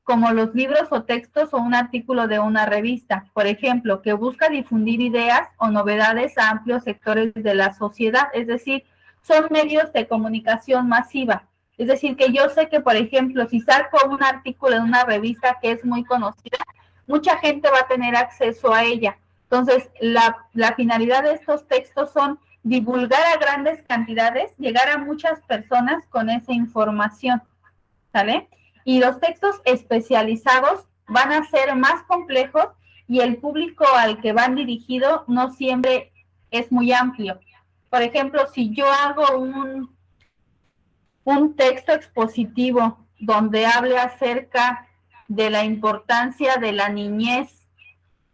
como los libros o textos o un artículo de una revista, por ejemplo, que busca difundir ideas o novedades a amplios sectores de la sociedad, es decir, son medios de comunicación masiva. Es decir, que yo sé que, por ejemplo, si saco un artículo en una revista que es muy conocida, mucha gente va a tener acceso a ella. Entonces, la finalidad de estos textos son divulgar a grandes cantidades, llegar a muchas personas con esa información, ¿sale? Y los textos especializados van a ser más complejos y el público al que van dirigidos no siempre es muy amplio. Por ejemplo, si yo hago un texto expositivo donde hable acerca de la importancia de la niñez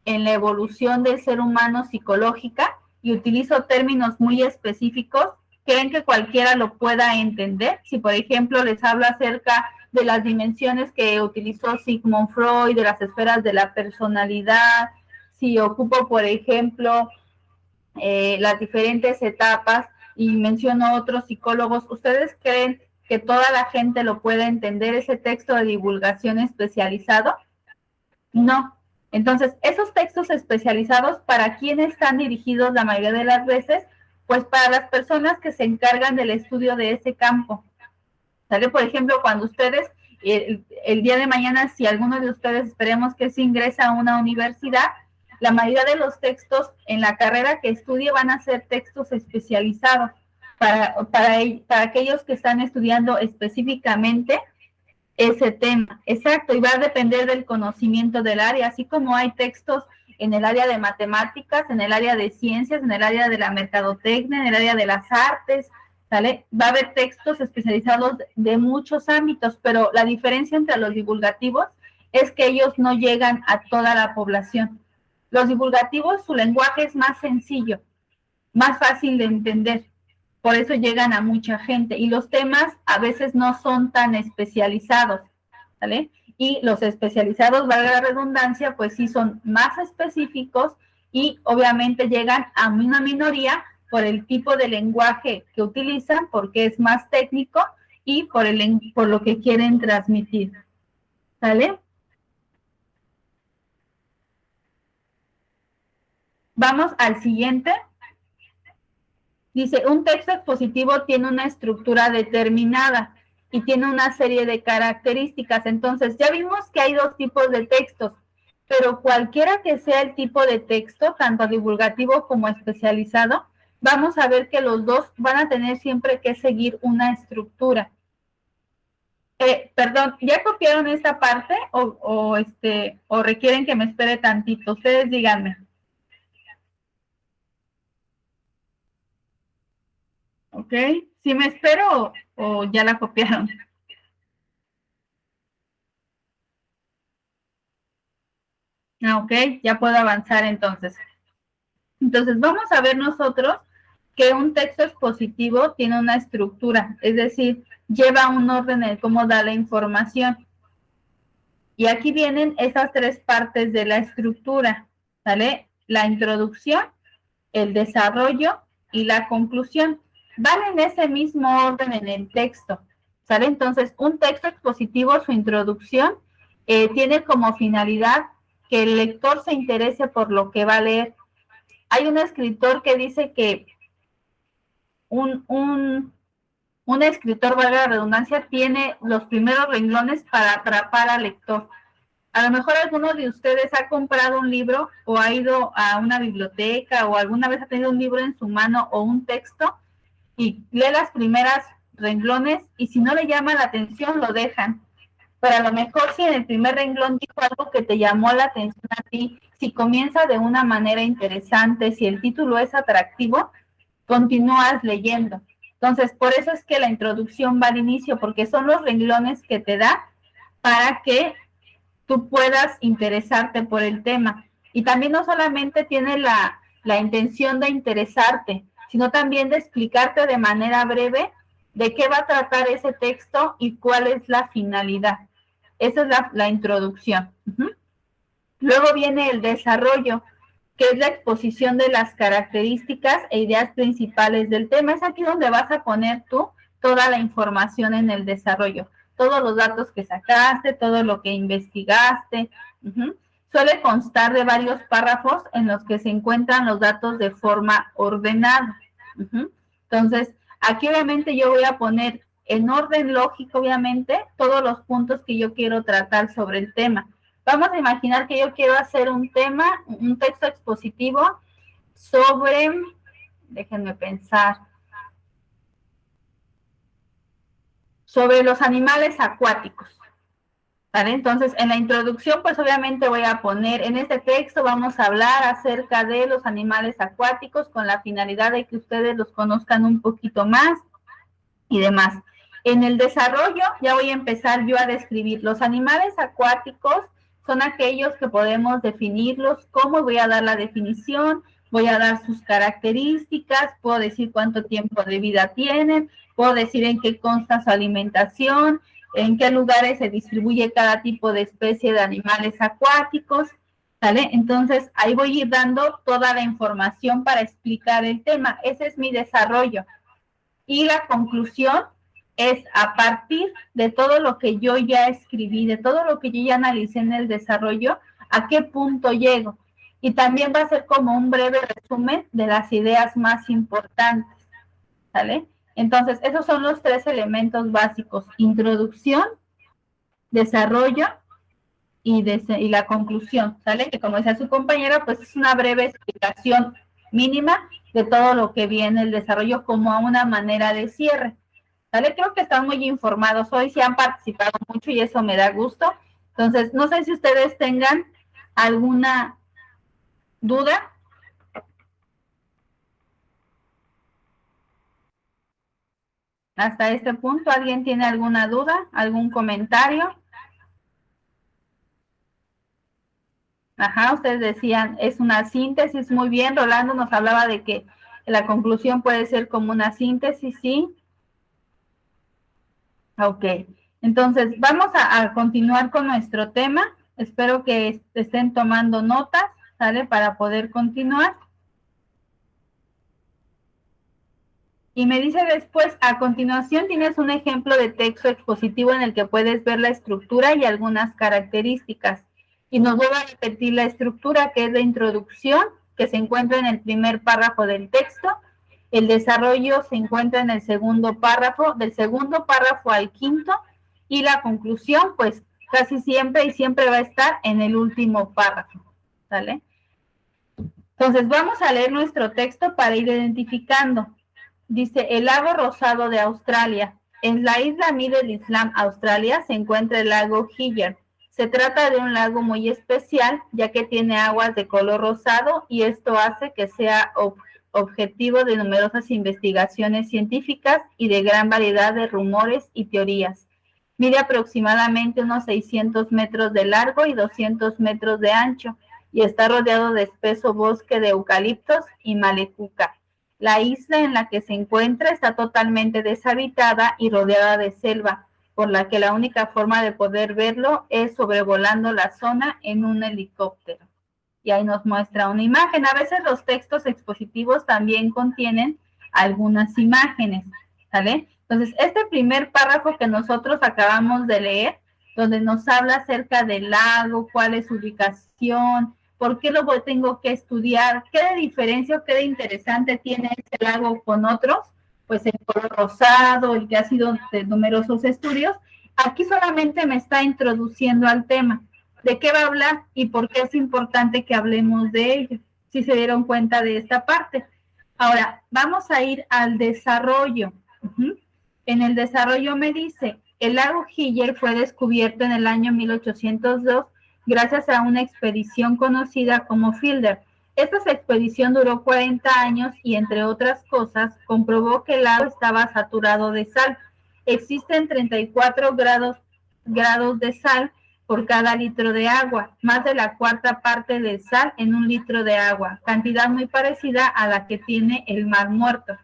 en la evolución del ser humano psicológica y utilizo términos muy específicos, ¿creen que cualquiera lo pueda entender? Si, por ejemplo, les hablo acerca de las dimensiones que utilizó Sigmund Freud, de las esferas de la personalidad, si ocupo, por ejemplo, las diferentes etapas y menciono otros psicólogos, ¿ustedes creen que toda la gente lo pueda entender ese texto de divulgación especializado? No. Entonces, esos textos especializados, ¿para quién están dirigidos la mayoría de las veces? Pues para las personas que se encargan del estudio de ese campo. ¿Sale? Por ejemplo, cuando ustedes el día de mañana, si alguno de ustedes esperemos que se ingresa a una universidad, la mayoría de los textos en la carrera que estudie van a ser textos especializados para aquellos que están estudiando específicamente ese tema. Exacto, y va a depender del conocimiento del área, así como hay textos en el área de matemáticas, en el área de ciencias, en el área de la mercadotecnia, en el área de las artes, ¿sale? Va a haber textos especializados de muchos ámbitos, pero la diferencia entre los divulgativos es que ellos no llegan a toda la población. Los divulgativos, su lenguaje es más sencillo, más fácil de entender, por eso llegan a mucha gente, y los temas a veces no son tan especializados, ¿vale? Y los especializados, valga la redundancia, pues sí son más específicos y obviamente llegan a una minoría por el tipo de lenguaje que utilizan, porque es más técnico y por lo que quieren transmitir, ¿vale? Vamos al siguiente. Dice, un texto expositivo tiene una estructura determinada y tiene una serie de características. Entonces, ya vimos que hay dos tipos de textos, pero cualquiera que sea el tipo de texto, tanto divulgativo como especializado, vamos a ver que los dos van a tener siempre que seguir una estructura. Perdón, ¿ya copiaron esta parte o requieren que me espere tantito? Ustedes díganme. ¿Ok? ¿Si me espero o ya la copiaron? Ok, ya puedo avanzar entonces. Entonces, vamos a ver nosotros que un texto expositivo tiene una estructura, es decir, lleva un orden en cómo da la información. Y aquí vienen esas tres partes de la estructura, ¿vale? La introducción, el desarrollo y la conclusión. Van en ese mismo orden en el texto, ¿sale? Entonces, un texto expositivo, su introducción, tiene como finalidad que el lector se interese por lo que va a leer. Hay un escritor que dice que un escritor, valga la redundancia, tiene los primeros renglones para atrapar al lector. A lo mejor alguno de ustedes ha comprado un libro o ha ido a una biblioteca o alguna vez ha tenido un libro en su mano o un texto y lee las primeras renglones y si no le llama la atención lo dejan. Pero a lo mejor si en el primer renglón dijo algo que te llamó la atención a ti, si comienza de una manera interesante, si el título es atractivo, continúas leyendo. Entonces, por eso es que la introducción va al inicio, porque son los renglones que te da para que tú puedas interesarte por el tema. Y también no solamente tiene la intención de interesarte, sino también de explicarte de manera breve de qué va a tratar ese texto y cuál es la finalidad. Esa es la introducción. Luego viene el desarrollo, que es la exposición de las características e ideas principales del tema. Es aquí donde vas a poner tú toda la información en el desarrollo, todos los datos que sacaste, todo lo que investigaste. Suele constar de varios párrafos en los que se encuentran los datos de forma ordenada. Entonces, aquí obviamente yo voy a poner en orden lógico, obviamente, todos los puntos que yo quiero tratar sobre el tema. Vamos a imaginar que yo quiero hacer un tema, un texto expositivo sobre, déjenme pensar, sobre los animales acuáticos. ¿Vale? Entonces, en la introducción, pues obviamente voy a poner, en este texto vamos a hablar acerca de los animales acuáticos con la finalidad de que ustedes los conozcan un poquito más y demás. En el desarrollo ya voy a empezar yo a describir los animales acuáticos. Son aquellos que podemos definirlos, cómo voy a dar la definición, voy a dar sus características, puedo decir cuánto tiempo de vida tienen, puedo decir en qué consta su alimentación, en qué lugares se distribuye cada tipo de especie de animales acuáticos, ¿vale? Entonces, ahí voy a ir dando toda la información para explicar el tema. Ese es mi desarrollo. Y la conclusión es a partir de todo lo que yo ya escribí, de todo lo que yo ya analicé en el desarrollo, a qué punto llego. Y también va a ser como un breve resumen de las ideas más importantes, ¿vale? Entonces, esos son los tres elementos básicos: introducción, desarrollo y la conclusión, ¿sale? Que como decía su compañera, pues es una breve explicación mínima de todo lo que viene el desarrollo como a una manera de cierre, ¿sale? Creo que están muy informados hoy, sí han participado mucho y eso me da gusto. Entonces, no sé si ustedes tengan alguna duda. Hasta este punto, ¿alguien tiene alguna duda? ¿Algún comentario? Ajá, ustedes decían, es una síntesis, muy bien. Rolando nos hablaba de que la conclusión puede ser como una síntesis, ¿sí? Ok, entonces vamos a continuar con nuestro tema. Espero que estén tomando notas, ¿sale? Para poder continuar. Y me dice después, a continuación tienes un ejemplo de texto expositivo en el que puedes ver la estructura y algunas características. Y nos vuelve a repetir la estructura, que es la introducción, que se encuentra en el primer párrafo del texto. El desarrollo se encuentra en el segundo párrafo, del segundo párrafo al quinto. Y la conclusión, pues casi siempre y siempre va a estar en el último párrafo. ¿Sale? Entonces vamos a leer nuestro texto para ir identificando. Dice, el lago rosado de Australia. En la isla Middle Island, Australia, se encuentra el lago Hiller. Se trata de un lago muy especial, ya que tiene aguas de color rosado y esto hace que sea objetivo de numerosas investigaciones científicas y de gran variedad de rumores y teorías. Mide aproximadamente unos 600 metros de largo y 200 metros de ancho y está rodeado de espeso bosque de eucaliptos y malecuca. La isla en la que se encuentra está totalmente deshabitada y rodeada de selva, por la que la única forma de poder verlo es sobrevolando la zona en un helicóptero. Y ahí nos muestra una imagen. A veces los textos expositivos también contienen algunas imágenes, ¿sale? Entonces, este primer párrafo que nosotros acabamos de leer, donde nos habla acerca del lago, cuál es su ubicación, por qué lo tengo que estudiar, qué de diferencia o qué de interesante tiene este lago con otros, pues el color rosado, el que ha sido de numerosos estudios. Aquí solamente me está introduciendo al tema. ¿De qué va a hablar y por qué es importante que hablemos de ello? Si se dieron cuenta de esta parte. Ahora, vamos a ir al desarrollo. En el desarrollo me dice, el lago Hiller fue descubierto en el año 1802 gracias a una expedición conocida como Fielder. Esta expedición duró 40 años y, entre otras cosas, comprobó que el lago estaba saturado de sal. Existen 34 grados de sal por cada litro de agua, más de la cuarta parte de sal en un litro de agua, cantidad muy parecida a la que tiene el Mar Muerto.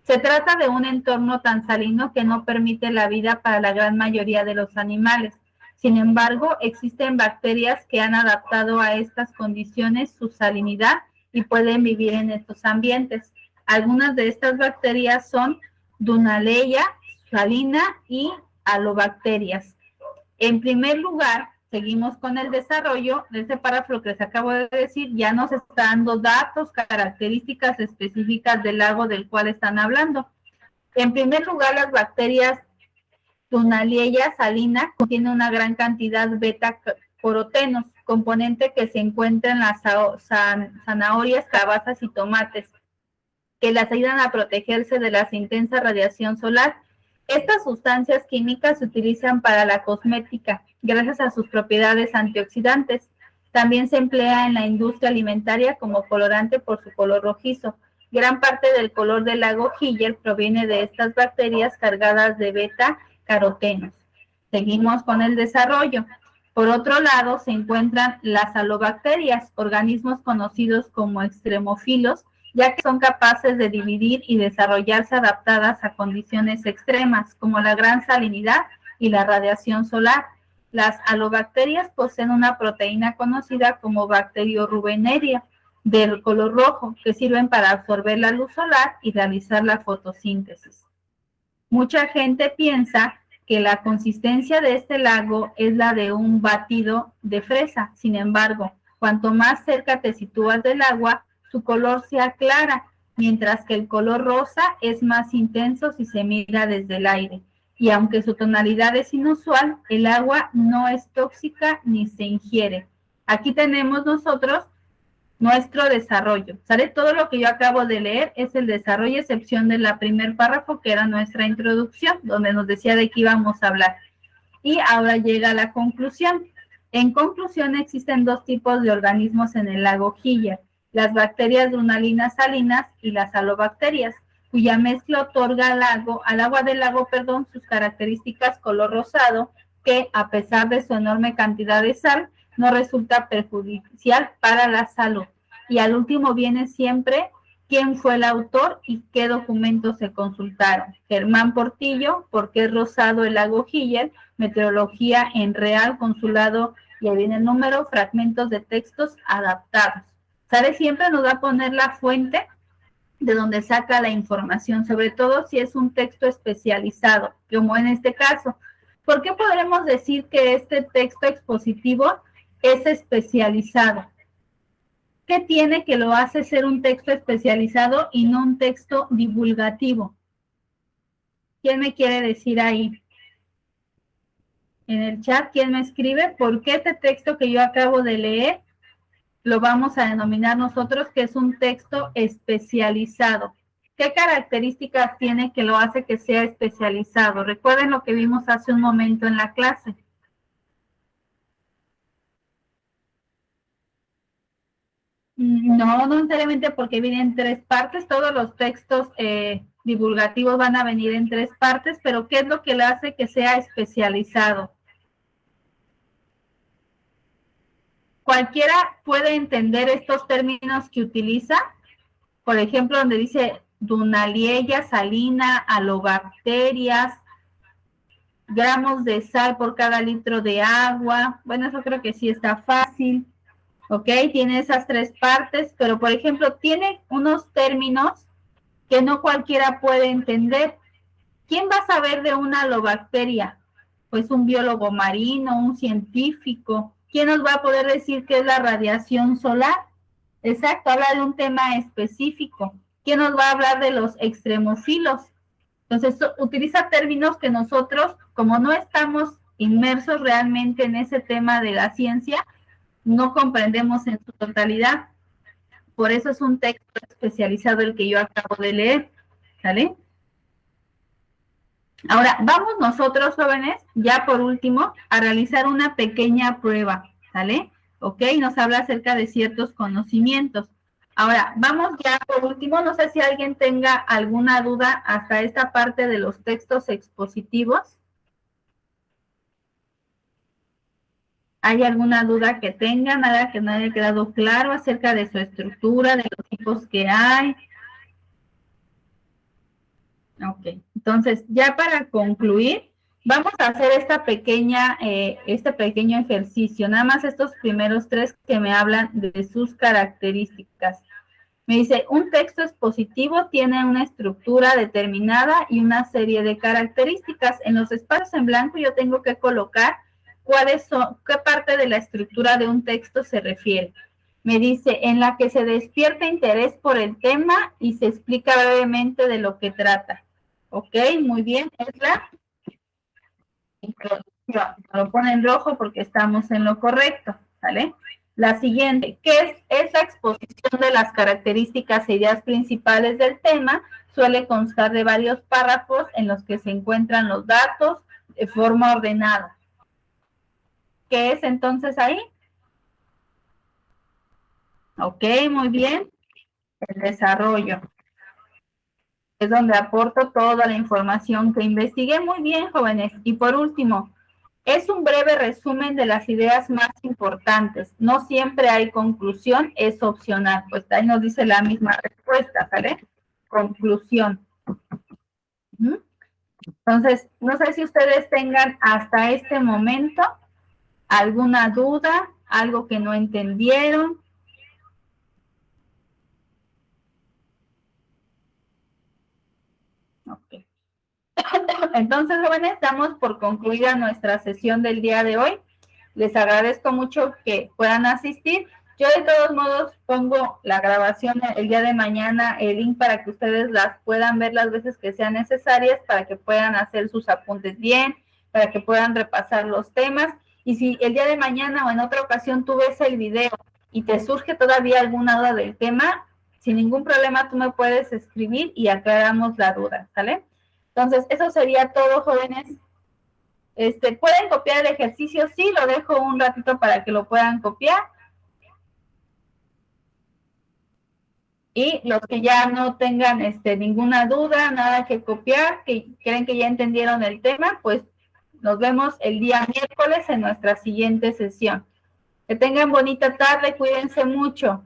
Se trata de un entorno tan salino que no permite la vida para la gran mayoría de los animales. Sin embargo, existen bacterias que han adaptado a estas condiciones su salinidad y pueden vivir en estos ambientes. Algunas de estas bacterias son Dunaleia, salina y halobacterias. En primer lugar, seguimos con el desarrollo de este párrafo que les acabo de decir, ya nos está dando datos, características específicas del lago del cual están hablando. En primer lugar, las bacterias Dunaleia salina contienen una gran cantidad de beta-carotenos, componente que se encuentra en las zanahorias, calabazas y tomates, que las ayudan a protegerse de la intensa radiación solar. Estas sustancias químicas se utilizan para la cosmética, gracias a sus propiedades antioxidantes. También se emplea en la industria alimentaria como colorante por su color rojizo. Gran parte del color del lago Hiller proviene de estas bacterias cargadas de beta-carotenos. Seguimos con el desarrollo. Por otro lado, se encuentran las halobacterias, organismos conocidos como extremófilos, ya que son capaces de dividir y desarrollarse adaptadas a condiciones extremas, como la gran salinidad y la radiación solar. Las halobacterias poseen una proteína conocida como bacteriorubinaria, del color rojo, que sirven para absorber la luz solar y realizar la fotosíntesis. Mucha gente piensa que la consistencia de este lago es la de un batido de fresa. Sin embargo, cuanto más cerca te sitúas del agua, su color se aclara, mientras que el color rosa es más intenso si se mira desde el aire. y aunque su tonalidad es inusual, el agua no es tóxica ni se ingiere. Aquí tenemos nosotros nuestro desarrollo, ¿sale? Todo lo que yo acabo de leer es el desarrollo, excepción de la primer párrafo, que era nuestra introducción, donde nos decía de qué íbamos a hablar. Y ahora llega la conclusión. En conclusión, existen dos tipos de organismos en el lago Gila, las bacterias dunalinas salinas y las halobacterias, cuya mezcla otorga al agua del lago, sus características color rosado, que a pesar de su enorme cantidad de sal, no resulta perjudicial para la salud. Y al último viene siempre quién fue el autor y qué documentos se consultaron. Germán Portillo, ¿por qué es rosado el lago Gila? Meteorología en Real Consulado, y ahí viene el número, fragmentos de textos adaptados. ¿Sale? Siempre nos va a poner la fuente de donde saca la información, sobre todo si es un texto especializado, como en este caso. ¿Por qué podremos decir que este texto expositivo es especializado? ¿Qué tiene que lo hace ser un texto especializado y no un texto divulgativo? ¿Quién me quiere decir ahí? En el chat, ¿quién me escribe? ¿Por qué este texto que yo acabo de leer lo vamos a denominar nosotros que es un texto especializado? ¿Qué características tiene que lo hace que sea especializado? Recuerden lo que vimos hace un momento en la clase. No, no necesariamente porque viene en tres partes, todos los textos divulgativos van a venir en tres partes, pero ¿qué es lo que le hace que sea especializado? Cualquiera puede entender estos términos que utiliza, por ejemplo, donde dice Dunaliella salina, halobacterias, gramos de sal por cada litro de agua. Bueno, eso creo que sí está fácil. ¿Ok? Tiene esas tres partes, pero por ejemplo, tiene unos términos que no cualquiera puede entender. ¿Quién va a saber de una halobacteria? Pues un biólogo marino, un científico. ¿Quién nos va a poder decir qué es la radiación solar? Exacto, habla de un tema específico. ¿Quién nos va a hablar de los extremofilos? Entonces, utiliza términos que nosotros, como no estamos inmersos realmente en ese tema de la ciencia, no comprendemos en su totalidad. Por eso es un texto especializado el que yo acabo de leer, ¿sale? Ahora, vamos nosotros, jóvenes, ya por último, a realizar una pequeña prueba, ¿sale? ¿Ok? Nos habla acerca de ciertos conocimientos. Ahora, vamos ya por último, no sé si alguien tenga alguna duda hasta esta parte de los textos expositivos. ¿Hay alguna duda que tengan, nada que no haya quedado claro acerca de su estructura, de los tipos que hay? Ok, entonces ya para concluir, vamos a hacer este pequeño ejercicio, nada más estos primeros tres que me hablan de sus características. Me dice, un texto expositivo tiene una estructura determinada y una serie de características. En los espacios en blanco yo tengo que colocar qué parte de la estructura de un texto se refiere. Me dice, en la que se despierta interés por el tema y se explica brevemente de lo que trata. Ok, muy bien, es la introducción. Lo pone en rojo porque estamos en lo correcto, ¿vale? La siguiente, ¿qué es la exposición de las características e ideas principales del tema? Suele constar de varios párrafos en los que se encuentran los datos de forma ordenada. ¿Qué es entonces ahí? Ok, muy bien. El desarrollo. Es donde aporto toda la información que investigué. Muy bien, jóvenes. Y por último, es un breve resumen de las ideas más importantes. No siempre hay conclusión, es opcional. Pues ahí nos dice la misma respuesta, ¿vale? Conclusión. Entonces, no sé si ustedes tengan hasta este momento alguna duda, algo que no entendieron. Ok. Entonces, jóvenes, damos por concluida nuestra sesión del día de hoy. Les agradezco mucho que puedan asistir. Yo de todos modos pongo la grabación el día de mañana, el link para que ustedes las puedan ver las veces que sean necesarias, para que puedan hacer sus apuntes bien, para que puedan repasar los temas. Y si el día de mañana o en otra ocasión tú ves el video y te surge todavía alguna duda del tema, sin ningún problema tú me puedes escribir y aclaramos la duda, ¿sale? Entonces, eso sería todo, jóvenes. ¿Pueden copiar el ejercicio? Sí, lo dejo un ratito para que lo puedan copiar. Y los que ya no tengan ninguna duda, nada que copiar, que creen que ya entendieron el tema, pues nos vemos el día miércoles en nuestra siguiente sesión. Que tengan bonita tarde, cuídense mucho.